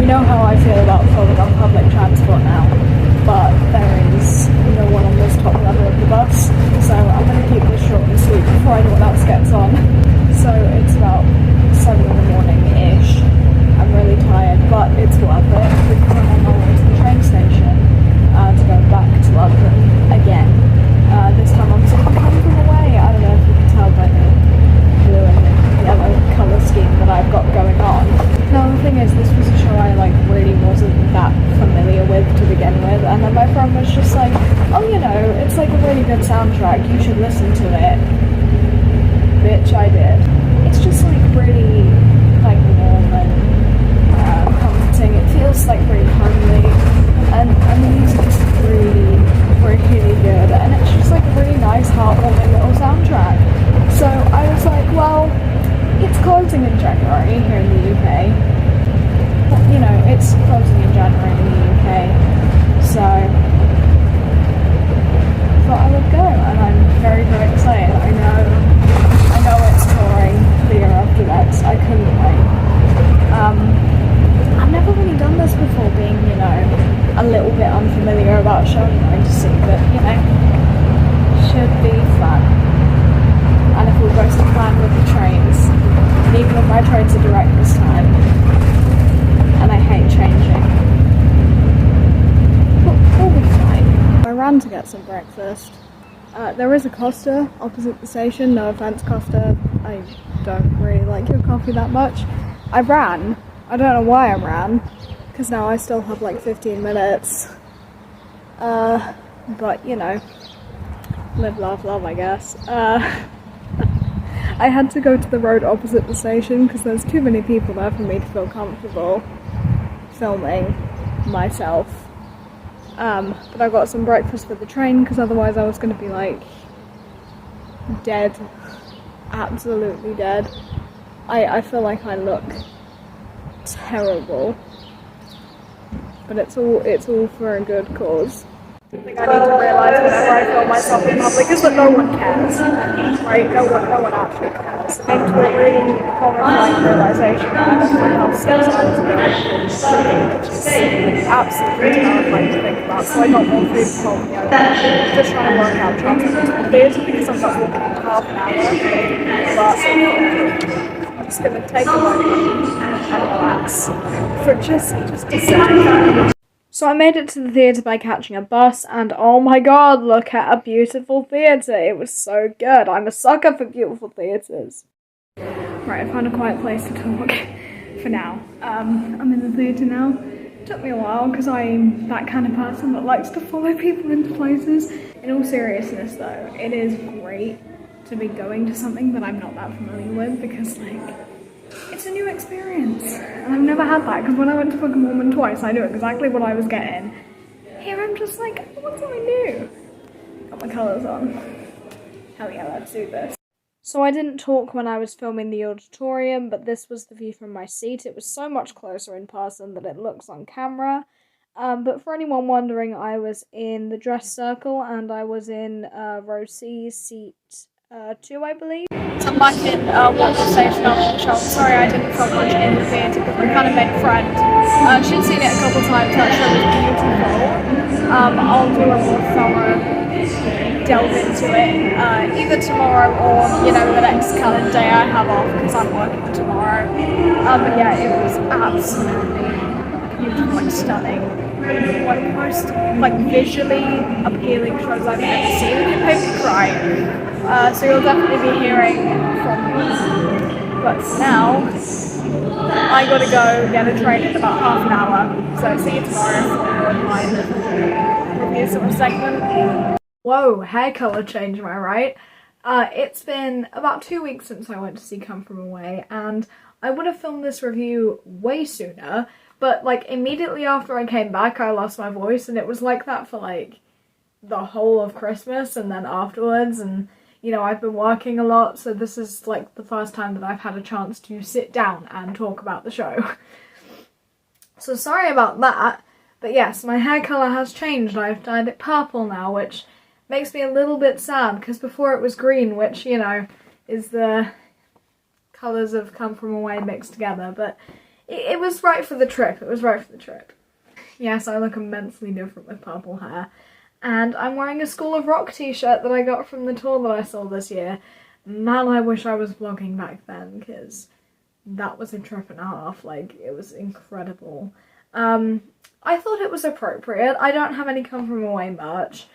know how I feel about filming on public transport now, but there is no one on this top level of the bus, so I'm going to keep this short and sweet before anyone else gets on. So it's about 7 in the morning-ish. I'm really tired, but it's worth it because I'm on my way to the train station to go back to London again. This time I'm sort of coming from away. I don't know if you can tell by the blue and yellow colour scheme that I've got going on. Now the thing is, this was a show I really wasn't that familiar with to begin with, and then my friend was just like, oh, you know, it's like a really good soundtrack, you should listen to it. Bitch, I did. It's just really warm and comforting. It feels really homely, and the music is really, really good, and it's just a really nice, heartwarming little soundtrack. So I was like, well, it's closing in January here in the UK. Well, you know, it's closing in January in the UK, so I thought I would go, and I'm very, very excited. I know it's touring the year after that, so I couldn't wait. I've never really done this before, being, you know, a little bit unfamiliar about a show I'm going to see, but, you know, should be fun. And if all goes to plan with the trains, and even if my trains are direct this time, and I hate changing, we'll be fine. I ran to get some breakfast. There is a Costa opposite the station. No offense, Costa, I don't really like your coffee that much. I ran. I don't know why I ran, because now I still have 15 minutes. But you know, live, laugh, love, I guess. I had to go to the road opposite the station because there's too many people there for me to feel comfortable filming myself. But I got some breakfast for the train because otherwise I was going to be dead. Absolutely dead. I feel like I look terrible. But it's all for a good cause. I think I need to realise whenever I film myself in public is that no one cares, right? No one actually cares. It came to a really horrifying realisation that my house 6 hours ago, which is absolutely terrifying to think about. So I got more food for me over, just trying to work out transport to the theatre because I'm not walking in half an hour. But I'm just going to take a moment and relax for just a second. So I made it to the theatre by catching a bus, and oh my god, look at a beautiful theatre. It was so good. I'm a sucker for beautiful theatres. Right, I found a quiet place to talk for now. I'm in the theatre now. It took me a while because I'm that kind of person that likes to follow people into places. In all seriousness though, it is great to be going to something that I'm not that familiar with because it's a new experience, and I've never had that because when I went to Book of Mormon twice, I knew exactly what I was getting. Here I'm just I want something new. Got my colours on. Hell yeah, let's do this. So I didn't talk when I was filming the auditorium, but this was the view from my seat. It was so much closer in person than it looks on camera. But for anyone wondering, I was in the dress circle, and I was in row C, seat 2, I believe. So I'm back in Waterloo Station after the show. I'm sorry I didn't film much in the theatre because we kind of made a friend. She'd seen it a couple times, that show was beautiful. I'll do a more thorough delve into it either tomorrow or, you know, the next calendar day I have off because I'm working tomorrow. But yeah, it was absolutely beautiful, stunning. One of the most visually appealing shows I've ever seen. It made me cry. So you'll definitely be hearing from me. But for now, I gotta go get a train in about half an hour. So see you tomorrow for my review sort of segment. Whoa, hair colour change, am I right? It's been about 2 weeks since I went to see Come From Away, and I would have filmed this review way sooner, but immediately after I came back I lost my voice, and it was like that for the whole of Christmas and then afterwards, and you know, I've been working a lot, so this is the first time that I've had a chance to sit down and talk about the show. So sorry about that, but yes, my hair colour has changed. I've dyed it purple now, which makes me a little bit sad, because before it was green, which, you know, is the colours of Come From Away mixed together, but it was right for the trip. It was right for the trip. Yes, I look immensely different with purple hair. And I'm wearing a School of Rock t-shirt that I got from the tour that I saw this year. Man, I wish I was vlogging back then, because that was a trip and a half. Like, it was incredible. I thought it was appropriate. I don't have any Come From Away merch.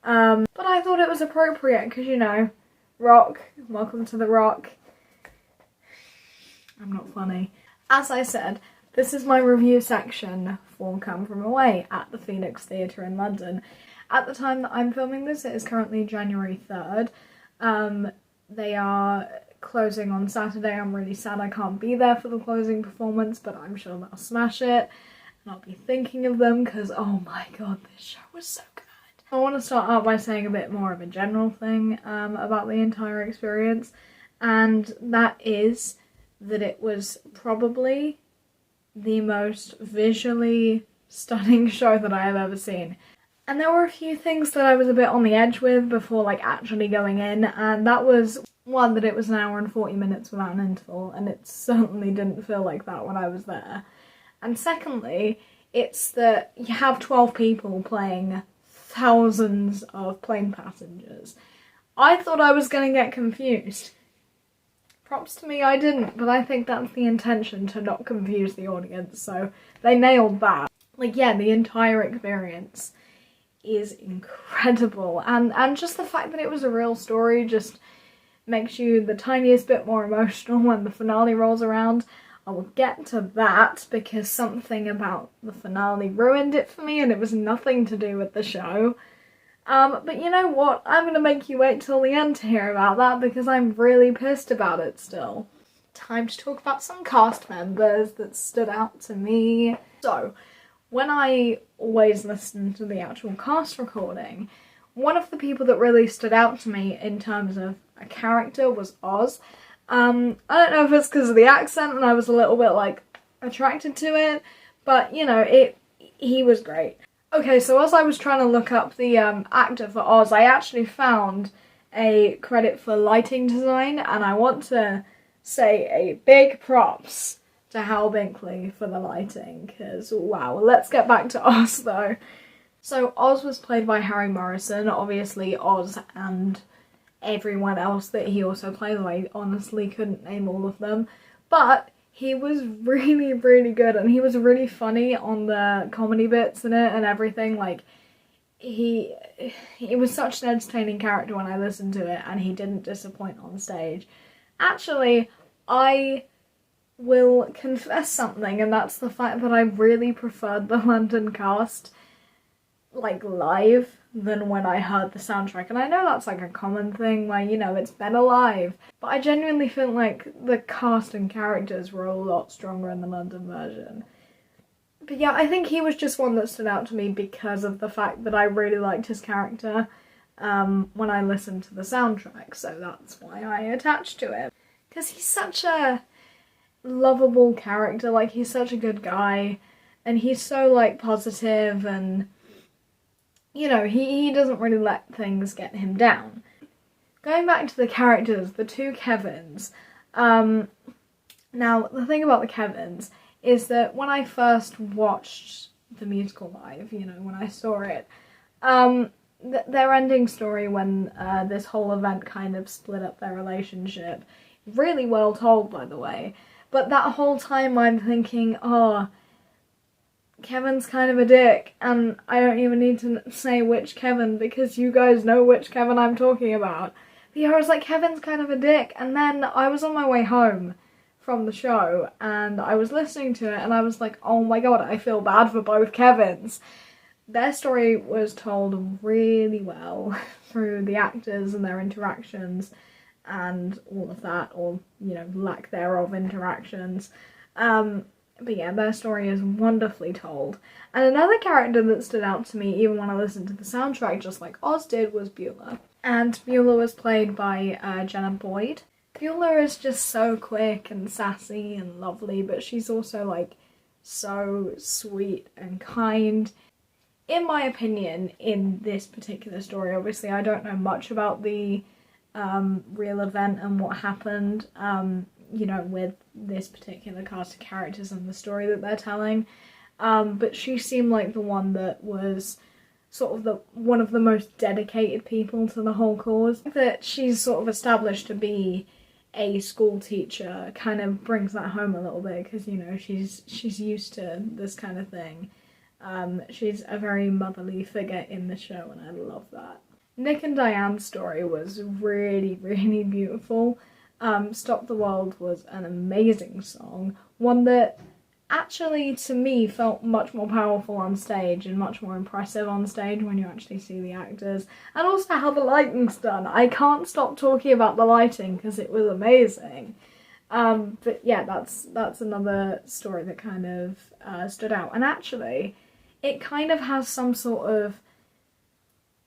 But I thought it was appropriate, because, you know, rock. Welcome to the rock. I'm not funny. As I said, this is my review section for Come From Away at the Phoenix Theatre in London. At the time that I'm filming this, it is currently January 3rd. They are closing on Saturday. I'm really sad I can't be there for the closing performance, but I'm sure they'll smash it. And I'll be thinking of them because, oh my god, this show was so good. I want to start out by saying a bit more of a general thing about the entire experience. And that is that it was probably the most visually stunning show that I have ever seen. And there were a few things that I was a bit on the edge with before like actually going in, and that was one, that it was an hour and 40 minutes without an interval, and it certainly didn't feel like that when I was there. And secondly, it's that you have 12 people playing thousands of plane passengers. I thought I was going to get confused. Props to me, I didn't, but I think that's the intention, to not confuse the audience, so they nailed that. Like, yeah, the entire experience is incredible, and just the fact that it was a real story just makes you the tiniest bit more emotional when the finale rolls around. I will get to that because something about the finale ruined it for me, and it was nothing to do with the show. But you know what? I'm gonna make you wait till the end to hear about that because I'm really pissed about it still. Time to talk about some cast members that stood out to me. So, when I always listen to the actual cast recording, one of the people that really stood out to me in terms of a character was Oz. I don't know if it's because of the accent and I was a little bit like attracted to it, but you know, he was great. Okay, so as I was trying to look up the actor for Oz, I actually found a credit for lighting design, and I want to say a big props to Hal Binkley for the lighting, because wow. Let's get back to Oz though. So Oz was played by Harry Morrison, obviously Oz and everyone else that he also played. I honestly couldn't name all of them, but he was really, really good, and he was really funny on the comedy bits in it and everything. Like, he was such an entertaining character when I listened to it, and he didn't disappoint on stage. Actually, I will confess something, and that's the fact that I really preferred the London cast, like, live than when I heard the soundtrack. And I know that's like a common thing where, you know, it's better live, but I genuinely feel like the cast and characters were a lot stronger in the London version. But yeah, I think he was just one that stood out to me because of the fact that I really liked his character when I listened to the soundtrack, so that's why I attached to it. Because he's such a lovable character, like, he's such a good guy, and he's so, like, positive, and you know, he doesn't really let things get him down. Going back to the characters, the two Kevins. Now, the thing about the Kevins is that when I first watched the musical live, you know, when I saw it, their ending story when this whole event kind of split up their relationship, really well told, by the way, but that whole time I'm thinking, oh, Kevin's kind of a dick, and I don't even need to say which Kevin because you guys know which Kevin I'm talking about. But yeah, I was like, Kevin's kind of a dick, and then I was on my way home from the show and I was listening to it and I was like, oh my god, I feel bad for both Kevins. Their story was told really well through the actors and their interactions and all of that, or, you know, lack thereof interactions. But yeah, their story is wonderfully told. And another character that stood out to me, even when I listened to the soundtrack, just like Oz did, was Beulah. And Beulah was played by Jenna Boyd. Beulah is just so quick and sassy and lovely, but she's also, like, so sweet and kind. In my opinion, in this particular story, obviously I don't know much about the real event and what happened. you know, with this particular cast of characters and the story that they're telling. But she seemed like the one that was sort of one of the most dedicated people to the whole cause. That she's sort of established to be a school teacher kind of brings that home a little bit, because, you know, she's used to this kind of thing. She's a very motherly figure in the show, and I love that. Nick and Diane's story was really, really beautiful. Stop the World was an amazing song, one that actually, to me, felt much more powerful on stage and much more impressive on stage when you actually see the actors. And also how the lighting's done. I can't stop talking about the lighting because it was amazing. But yeah, that's another story that kind of stood out. And actually, it kind of has some sort of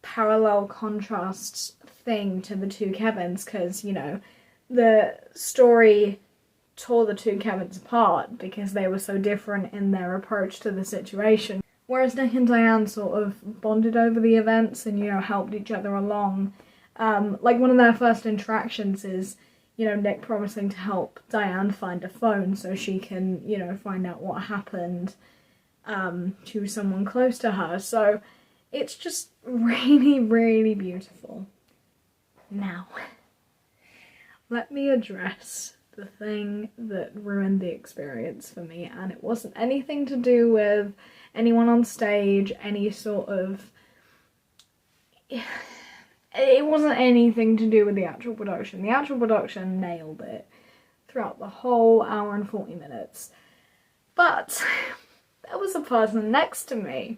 parallel contrast thing to the two Kevins, because, you know, the story tore the two Kevins apart because they were so different in their approach to the situation. Whereas Nick and Diane sort of bonded over the events and, you know, helped each other along. Like, one of their first interactions is, you know, Nick promising to help Diane find a phone so she can, you know, find out what happened to someone close to her. So it's just really, really beautiful. Now, let me address the thing that ruined the experience for me, and it wasn't anything to do with anyone on stage, any sort of... It wasn't anything to do with the actual production. The actual production nailed it throughout the whole hour and 40 minutes. But there was a person next to me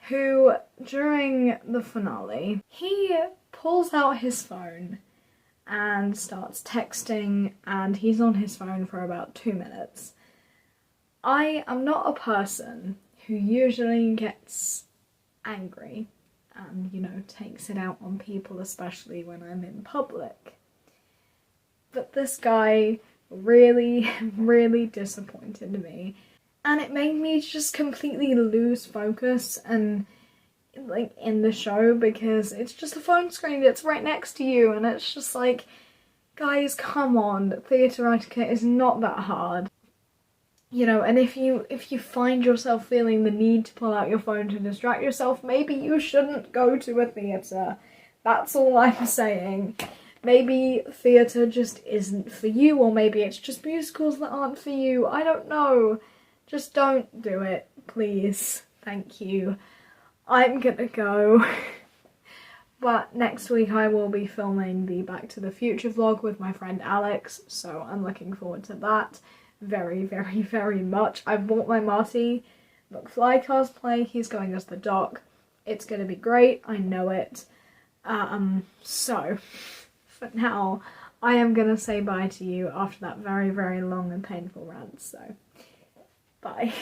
who, during the finale, he pulls out his phone and starts texting, and he's on his phone for about 2 minutes. I am not a person who usually gets angry and, you know, takes it out on people, especially when I'm in public. But this guy really, really disappointed me, and it made me just completely lose focus and, like, in the show, because it's just a phone screen that's right next to you, and it's just like, guys, come on, theatre etiquette is not that hard. You know, and if you find yourself feeling the need to pull out your phone to distract yourself, maybe you shouldn't go to a theatre. That's all I'm saying. Maybe theatre just isn't for you, or maybe it's just musicals that aren't for you. I don't know. Just don't do it, please. Thank you. I'm gonna go. But next week I will be filming the Back to the Future vlog with my friend Alex, so I'm looking forward to that very, very, very much. I've bought my Marty McFly cosplay. He's going as the Doc. It's gonna be great, I know it. So, for now, I am gonna say bye to you after that very, very long and painful rant, so bye.